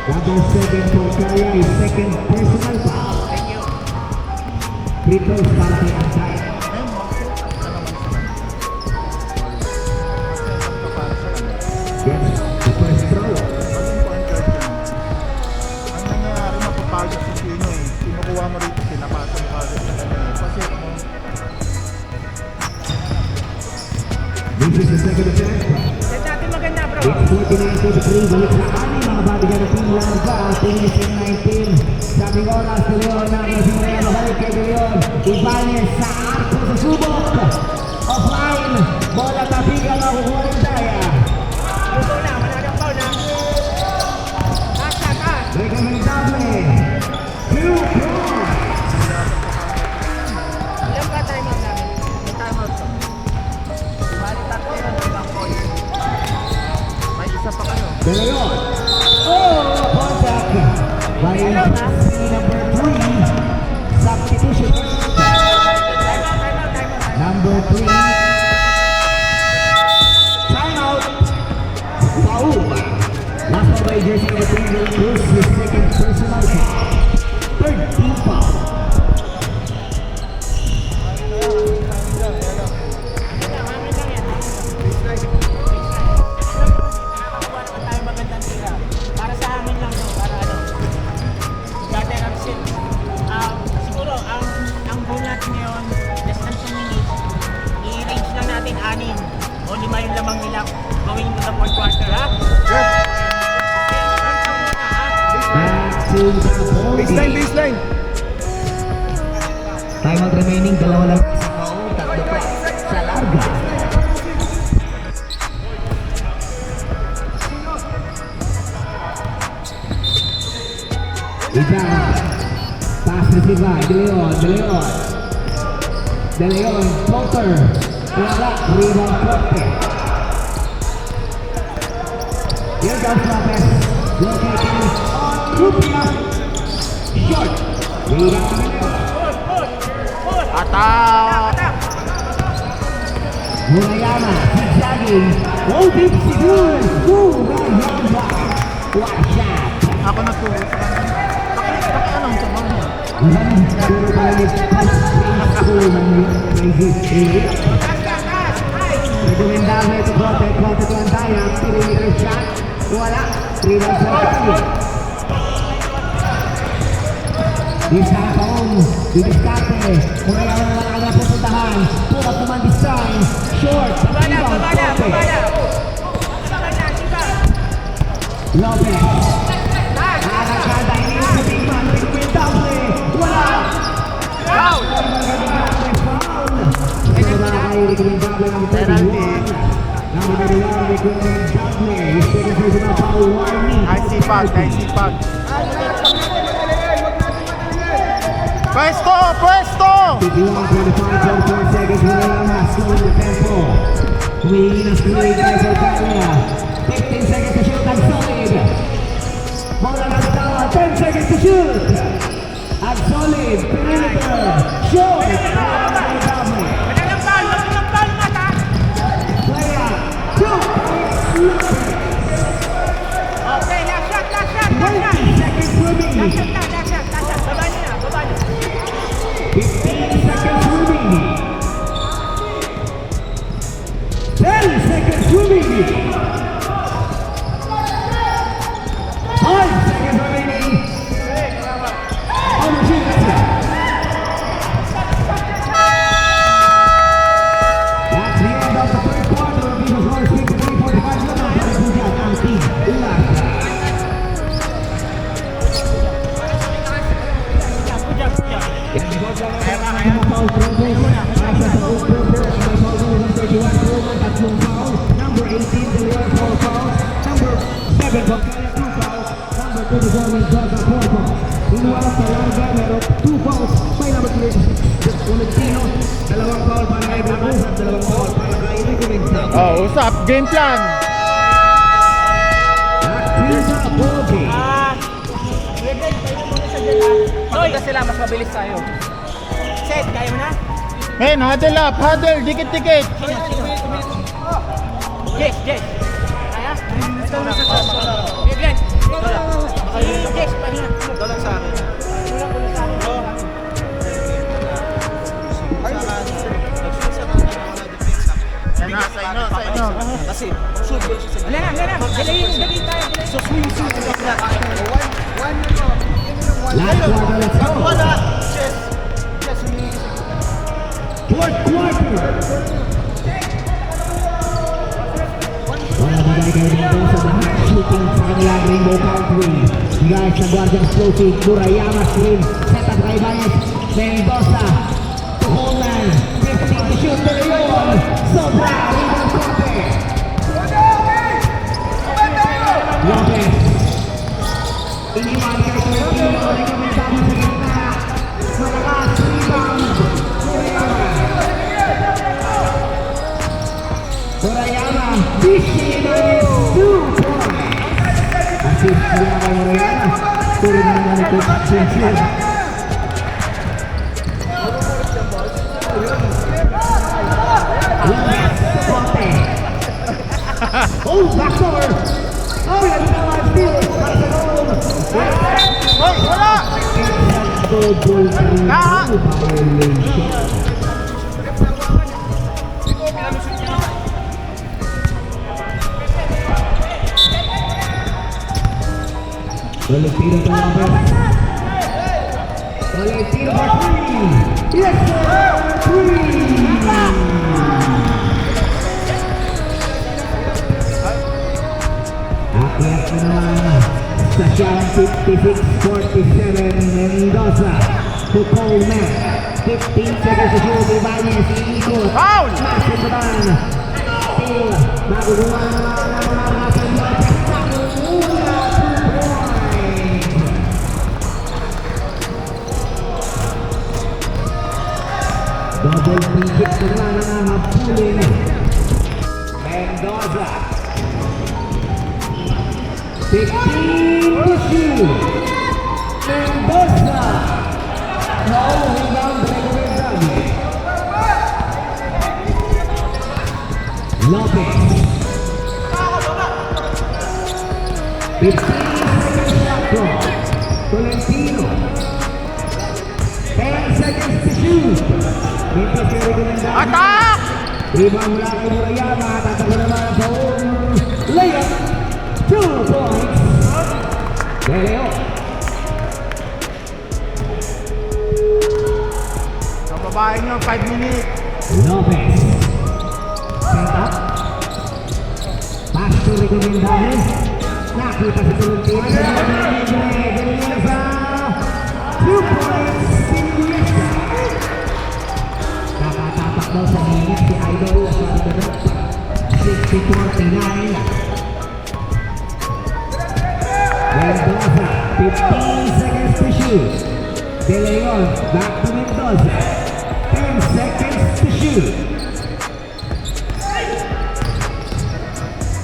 Number 7 for Kalia is second personal foul. Free throws para kay Antay. Yes, the first throw. Ang nangyayari, mapapagod si Chino, eh. Kinukuha mo rito, pinapasa mo agad sa kanya. Kasi, This is the second attempt. Set natin maganda, bro. It's 49-43. Balik na ani mga batigan ng Team Larva. Finish in 19. Sabing oras sa Leon na Brasileño. Balik kay Leon. Ibanez sa arco sa subok. Offline. Bola tapigan na kukuha ng Daya. Luto na, malagang foul na. Taas. Recomendable. 2 points. Ilang ka timeout namin? May timeout ko. Balik tatlo yun, ilang point. may isa pa kayo. De Leon. Oh, contact. By number 3. Substitution. Number 3. Timeout. Foul. Last one by jersey number 3, De La Cruz, his second personal foul. Third team foul. Nakakakuha naman tayo magandang tira. Para sa amin lang to, para ano. Dati ang sit. Siguro, ang goal natin ngayon, less than 2 minutes, i-range lang natin 6 o 5 yung lamang nila going to the fourth quarter, ha? Yes! Back to the ball. Baseline. Timeout remaining, dalawa lang sa foul, tatlo pa sa larga. Iba, Pass received by De Leon. De Leon, floater. Wala, rebound Corte. Here comes Lopez. Locating on Rupia. Short. Rebound. Attack! Murayama, zigzagging. Oh, deep siguro. Ooh, right hand back. What a shot. Ako nagturo sa kanya. Pakialam sa mga. Siguro pala ni Coach School ng crazy area. Recomendable ito Corte to Antaya. Perimeter shot. Wala. Rebound sa Antaya. Discapon, didiskarte, Murayama na wala na pupuntahan, pukat naman design, short, rebound, Lopez, nakakada, iniisipin man, recommendable, wala! Foul! Ito na kayo recommendable ng 31, number 31, recommendable, yung na foul warning. Nice sipag. Pwesto! 51-25 seconds, Murayama, slowing the tempo. Humingi ng screen kay Porcaria. 15 seconds to shoot, and solid. Bola ng tawa, 10 seconds to shoot. And solid, perimeter, shoot. Player, shoot. 20 seconds remaining. 15 seconds remaining. 10 seconds remaining. 5 seconds remaining. On the shoot. That's the end of the third quarter of Eagles Horse 53-45 naman. Pagkujan ang team Ulas. Number 18, De Leon, 4 fouls. Number 7, Porcaria, 2 fouls. Number 24, Mendoza, 4 fouls. Inuwala sa Larga, meron 2 fouls. May number 3, Tolentino, 2 foul para kay Blanco, 2 foul para kay Rico Mendoza. Oh, usap. Game plan. Tisa Bogi. Maganda sila, mas mabilis tayo. Set, kaya mo na? Men, huddle up. Dikit-dikit. Yes. Kaya? Glenn. Yes, pahinga. Dalang sa akin. Sa inyo. Kasi, shoot ba siya sa Wala na. Dali tayo. So, swing. Last quarter, let's go. Wala. Yes, humingi. Fourth quarter. Wala bigay kay Mendoza na hot shooting sa kanilang Rainbow Country. Bigay sa Guardian Explosive, Murayama screen, set up kay Baez, Mendoza, to Holman, 15 to shoot, De Leon, sobra, rebound Corte. Lopez, iniwan kay Tolentino, rekomendable sa gitna, malakas, rebound, Murayama, Bishi minus 2 points. Assist niya kay Murayama. Turun na naman ito sa Chinchilla. Corte. Oh, backdoor. Oh, yan na naman steal. Para sa goal. Hoy, wala! Double violation. Tolentino to Lopez. Tolentino for 3. Yes, sir! 3. Akyat na naman sa siyang 56-47 Mendoza to Coleman. 15 seconds to shoot. Ibanez, iikot. Foul! Masin naman. Still, maguguha naman ang mga sa Lopez. Maguguha 2 points. Foul pijik na nangangapunin. Mendoza. 15 to shoot. Mendoza. No rebound, Gregory Dami. Lopez. 15 seconds shot clock. Tolentino. 10 seconds to shoot. Mintas kay Gregory Dami. Attack! Rebound mula kay Murayama. Tatago naman sa layup. 2 points. De Leon. Kababae nyo, 5 minutes. Lopez. Set up. Pass to Recomendaje. Nakita sa Tolentino. Iniesta. 2 points. Iniesta. Nakatapak daw sa hingit si Idol. Sa pagdadat. 60-49. Mendoza. 15 seconds to shoot. De Leon. Back to Mendoza. 10 seconds to shoot.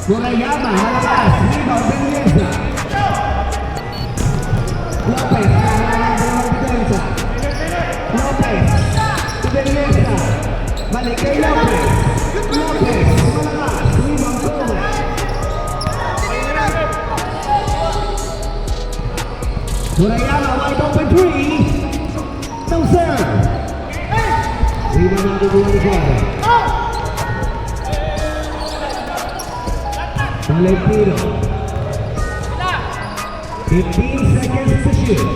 Murayama, malakas. Rebound, Beneza. Lopez, dalawang depensa. Lopez, to Beneza. Balik kay Lopez. Lopez, malakas. Rebound, Gomez. Murayama, wide open three. No sir. Rebound nakukuha ni Gomez. Tolentino. 15 seconds to shoot.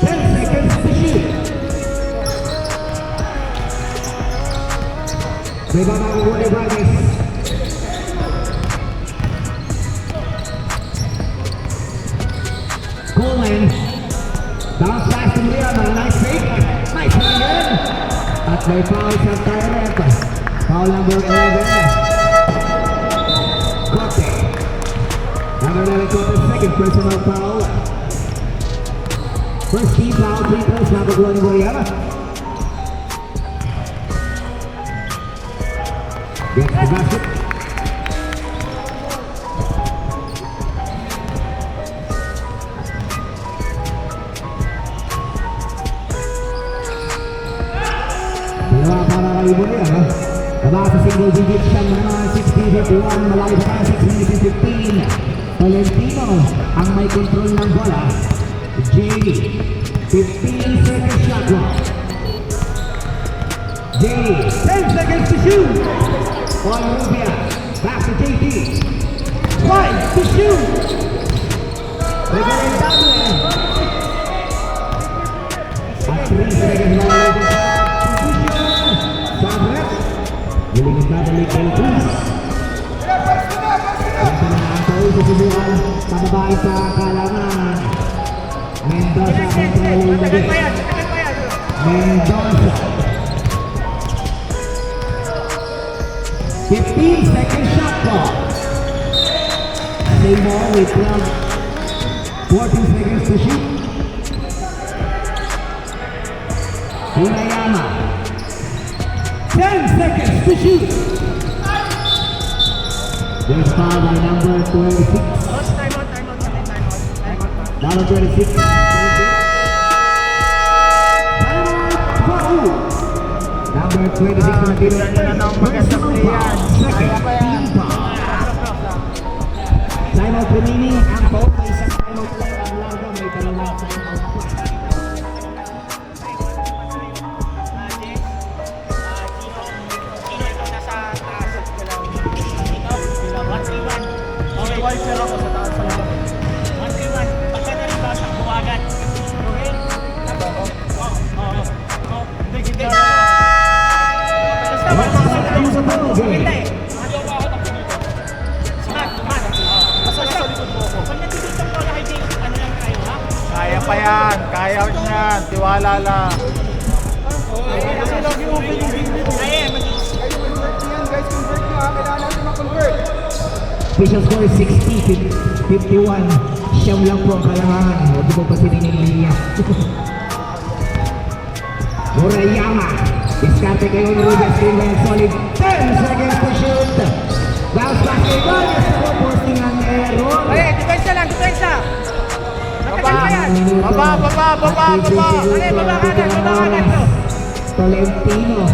10 seconds to shoot. Rebound nakukuha ni Vargas. Coleman. Bounce pass to Murayama. Nice fake. Nice one again. At may foul sa Tyrant. Foul number 11. Cote. Number 11 Cote, second personal foul. First team foul, 3 points, nakukuha ni Murayama. Gets the basket. Dalawa para kay Murayama. Taba sa single digit siya naman, 60-51, malaki pa kaya 6-15. Tolentino ang may control ng bola. JD, 15 seconds shot clock. JD, 10 seconds to shoot. Juan Rubia, back to JD. 5 to shoot. Recomendable. At 3 seconds na lang. Sabret. Huling babalik kay Cruz. Ito na ang taon susubukan. Pababae sa kalangan. Mendoza control the game. Mendoza. 15 second shot clock. Same ball with 14 seconds to shoot. Murayama. 10 seconds to shoot. There's foul by number 26. Timeout. Number 26. Timeout foul. Number 26 na tiro. Personal foul. Second team foul. Timeout remaining. Ang foul may isang timeout lang. Ang larga may dalawang timeout pa. Sino ito nasa taas? Ito, 1-3-1. Okay. Wiper ako sa taas sa labas. 1-3-1. Pagka na-rebound, takbo agad. Okay? Oo. Hindi. Basta What's basta that use of ball game? Maganda eh. Smart. Basta nasa likod mo ako. Pag nagtititong ko na kay Jay, ano lang tayo, ha? Kaya pa yan. Kaya yan. Tiwala lang. Kasi lagi open yung game nito. Kaya, Guys, convert nyo yan. Guys, convert nyo ha. Kailangan natin mag-convert. Official score is 60-51. Siyam lang po ang kailangan. Huwag mo pa siningin linya. Murayama. Diskarte kay Onrubia. Still well solid. 10 seconds to shoot. Bounce back kay Vargas. Posting ang error. Pare, depensa lang, depensa. Nakasal ka yan. Baba. Pare, baba kanan bro. Tolentino.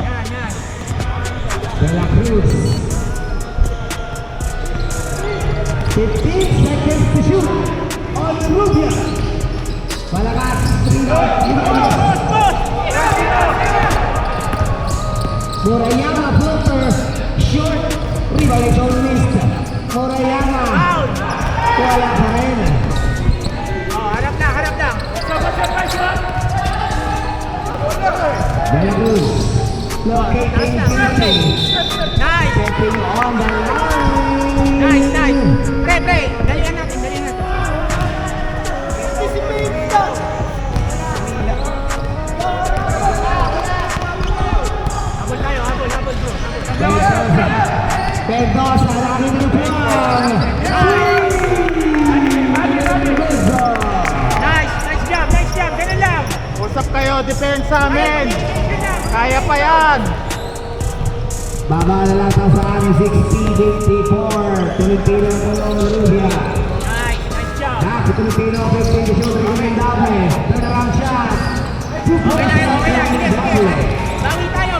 Yan. De La Cruz. 15 seconds to shoot. On Rubia. Malakas. Murayama floater. Short. Rebound is all missed. Murayama. Wala pa rin. Oh, harap lang. De La Cruz. Locating Pinay. Nice. Stepping on the line. Nice. Pre, dalihan natin. Habol bro. Mendoza, lagi nilupuan. Nice job. Ganun lang. Usap kayo, depensa men. Kaya pa yan. Baba na lang sa amin, 16-84. Tolentino ng Rubia. Nice job. Back to Tolentino, 15 to shoot. Recomendable. Turn around shot. 2 Okay points. na. Sige. Bawi tayo.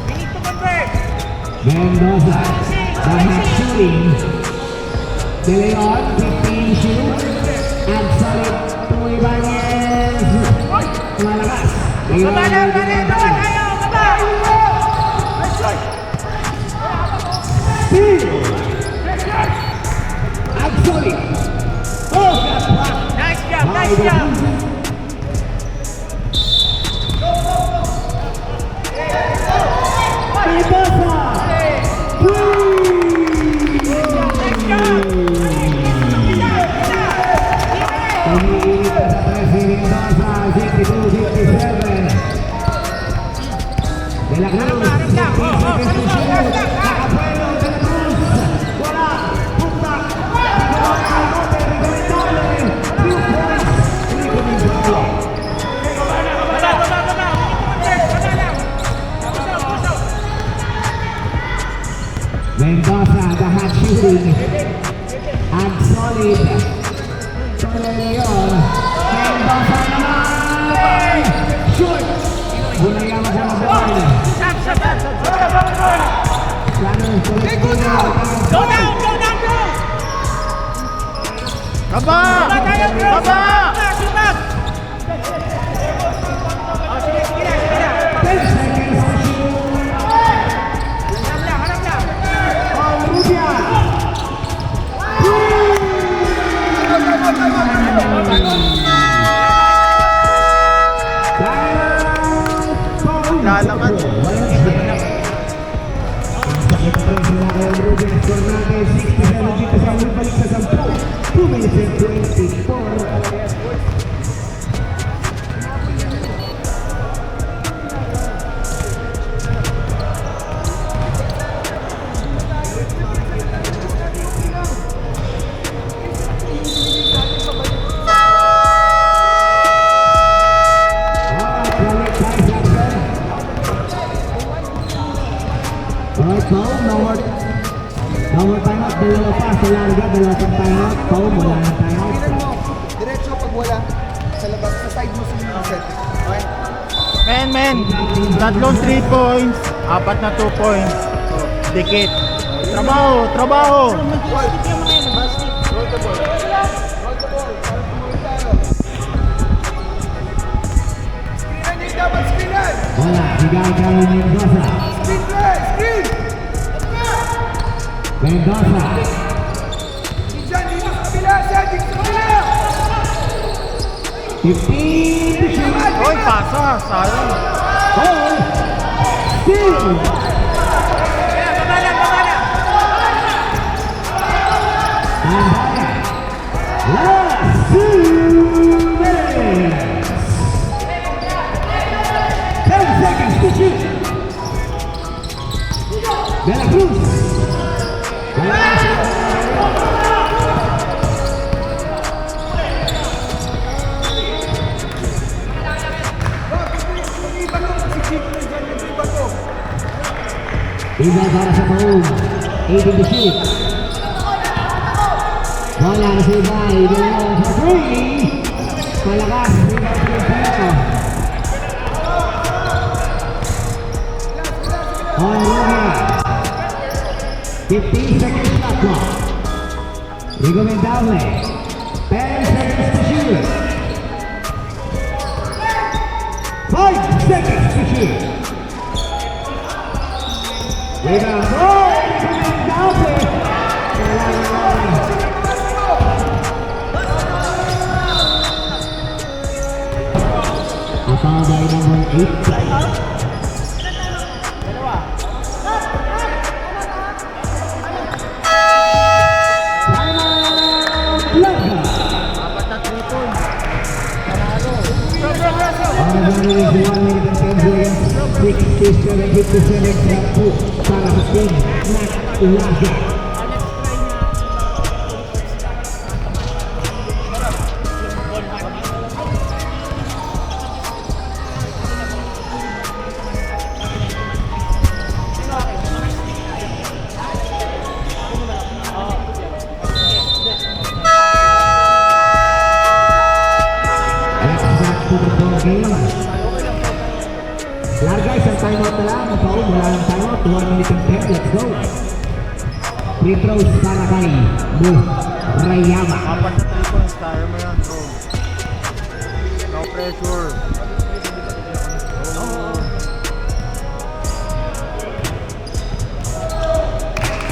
We need to convert. Mendoza, the match shooting. De Leon, 15 shoot. And solid to Ibanez. Malakas. Baba tayo. Steal. And solid. Oh, that's blocked. Nice job. By the Mendoza. Umiinit sa tres si Mendoza, 52-57. De La Cruz, 15 seconds to shoot. Nakabuelo, De La Cruz. Wala. Punta. Recomendable. 2 points. Recomendable. Mendoza, the hot shooting. And solid. Leon. Mendoza naman. Shoot. Murayama sa naman. Plano, Tolentino. Go down, bro! Baba. Shoot back! Oh, sige na. 10 seconds to shoot. Harap lang. On Rubia. Lalaman. Sakit pa rin sila kay Rubia. Score natin 67 dito sa ulit balik sa 10. 2 minutes and 24. Alright, Paul, no more timeout. Dalawa pa sa larga, dalawa pang timeout. Paul, wala na timeout. Tingnan mo, diretso pag wala, sa labas, sa side mo sa set. Okay? Men, tatlong 3 points, 4 na 2 points. Dikit. Trabaho. Roll the ball. Roll the ball. Screenan yung dapat screenan! Wala, higay-higay Mendoza. Screen play! Screen! Mendoza. Diyan, dito sa kabila! Dito sa kabila! 15 to shoot. Oy, pasa. Sayang. Paul. Steal. Baba lang. And last 2 minutes. 10 seconds to shoot. De La Cruz. Rebound para sa Maung. 18 to shoot. Bola na si Ibay. Dalawang for 3. Malakas. Rebound Filipino. On Rubia. 15 seconds shot clock. Rigo Mendable. 10 seconds to shoot. 5 seconds to shoot. Rebound. Oh! Mendable. Foul by number 8. Para sa team ng Laga. Let's back to the ball game. Larga, isang timeout na lang. Paul, wala ng timeout. 1 minute and 10. Let's go. Free throws para kay Rayama. Apat na 3 points, kaya mo yan, bro. No pressure.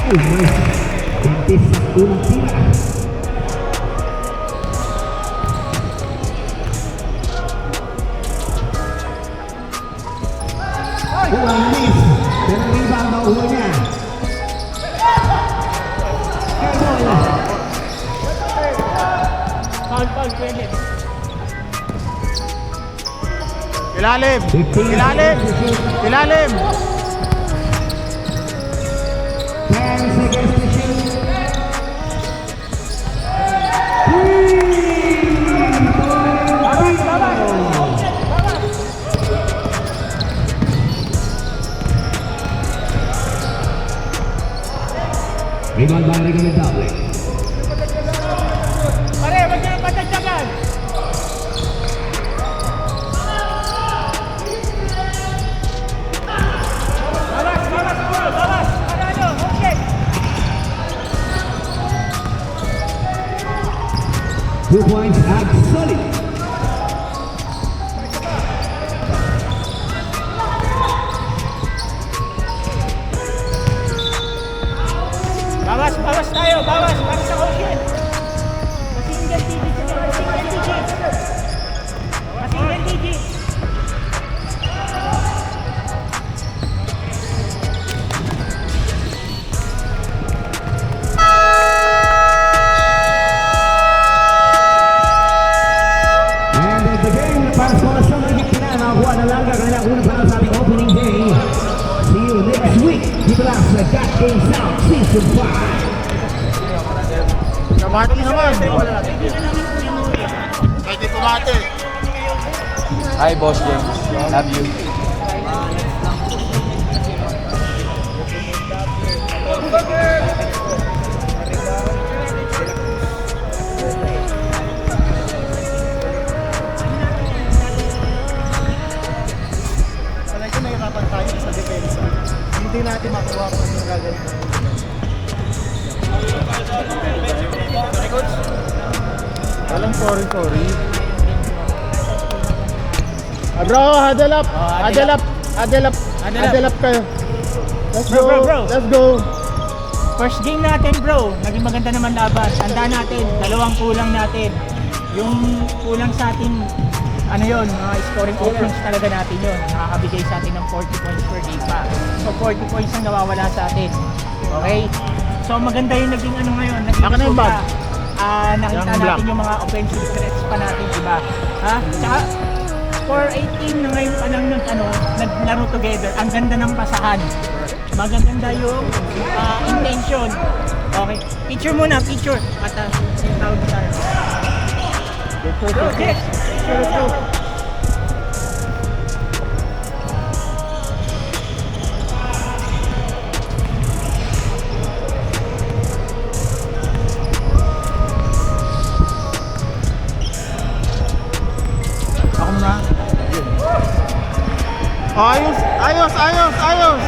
Oh my. Dentist sa unang tira. Oh, ang miss. Pero rebound na ulo niya. Foul, pwede. Ilalim! Ilalim! Ilalim! 10 seconds to shoot. Rebound by Rigo Mendable. Pare, wag niyo patagdagan. Bawas. Ano? Okay. 2 points at solid. Bawas tayo, para sa Ocean. Single digit. And the game para sa oras ng higit na nakakuha na Larga kanila una para sa ating opening day. See you next week dito lang sa Got Game Sound Season 5. Kamati naman! Pwede kumati! Hi, Boss James. Love you. Talaga nahirapan tayo sa depensa. Hindi natin makuha kung ano gagawin. Walang sorry. Bro, huddle up kayo. Let's go. Bro. Let's go. First game natin, bro. Naging maganda naman laban. Tanda natin, 2 kulang natin. Yung kulang sa atin, ano yun, mga scoring options talaga natin yun. Nakakabigay sa atin ng 40 points per game pa. So 40 points ang nawawala sa atin. Okay? So maganda yung naging ano ngayon. Akin na yung bag. Nakita Yung black. natin yung mga offensive threats pa natin, diba? Ha? Tsaka, for 18 na ngayon pa lang naglaro together. Ang ganda ng pasahan. Magaganda yung intention. Okay. Picture muna, picture. At tawag tayo. Yes. Picture. Ayos, ayos, ayos, ayos.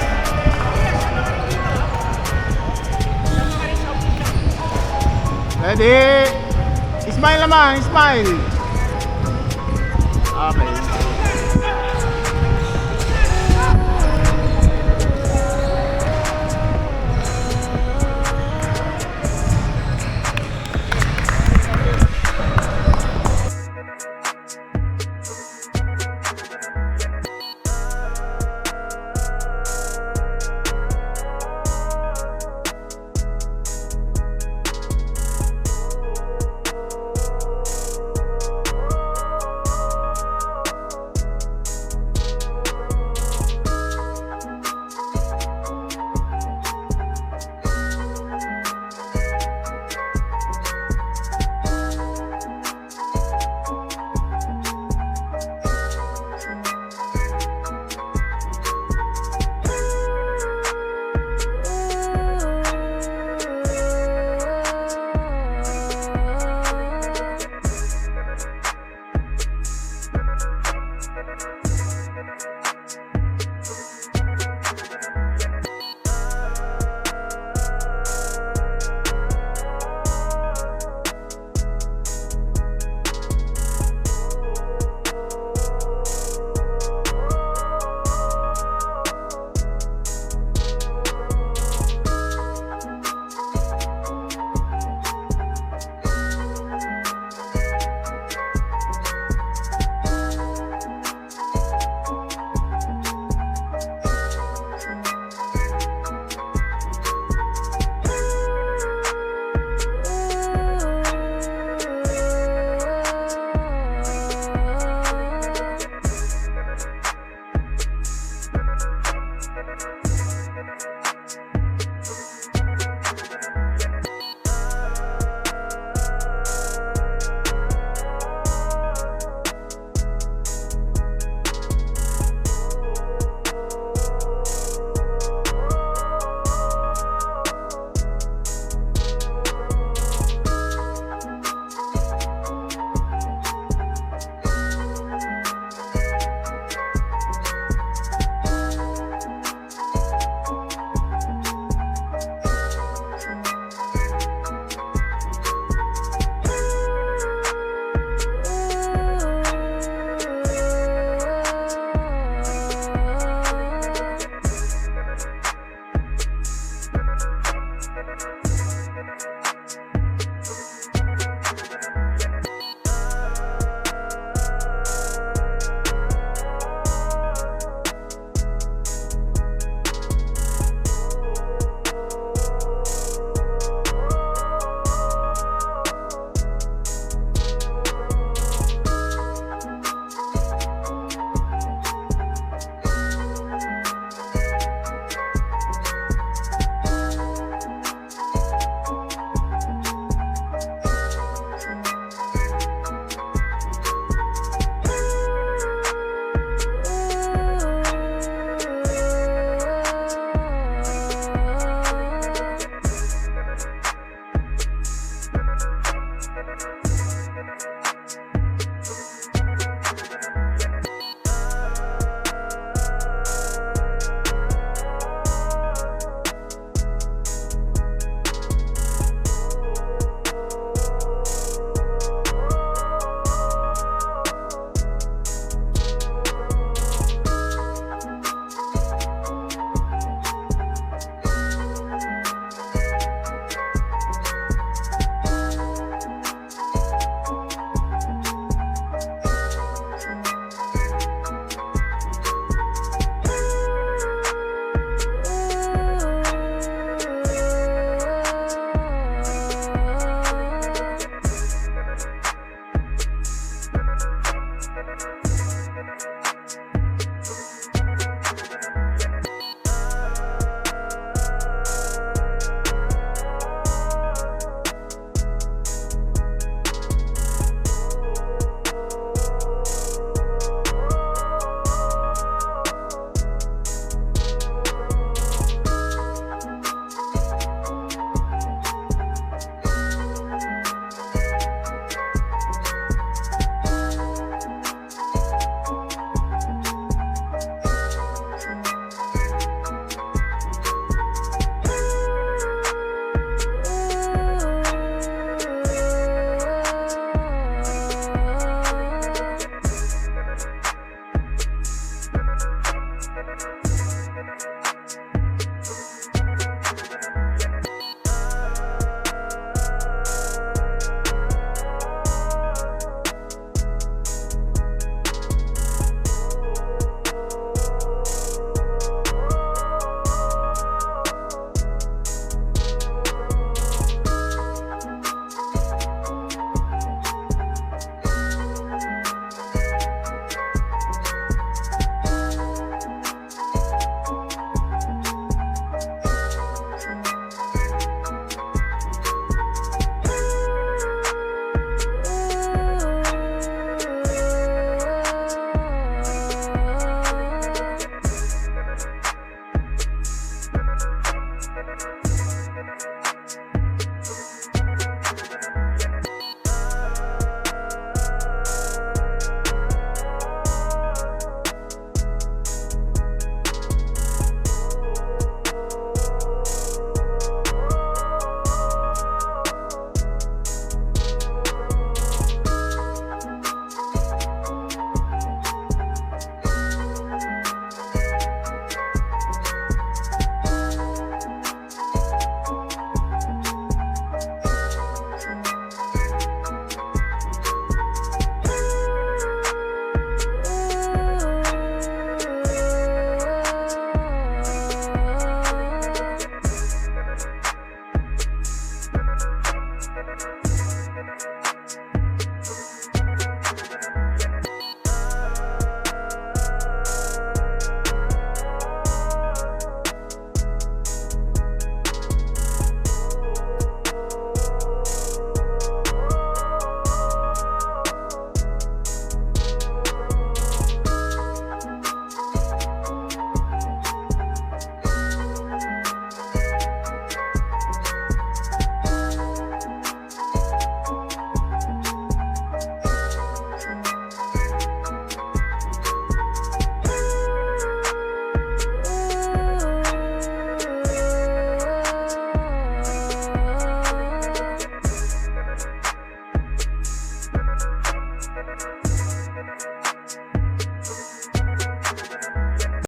Ready? Smile naman, smile. Okay.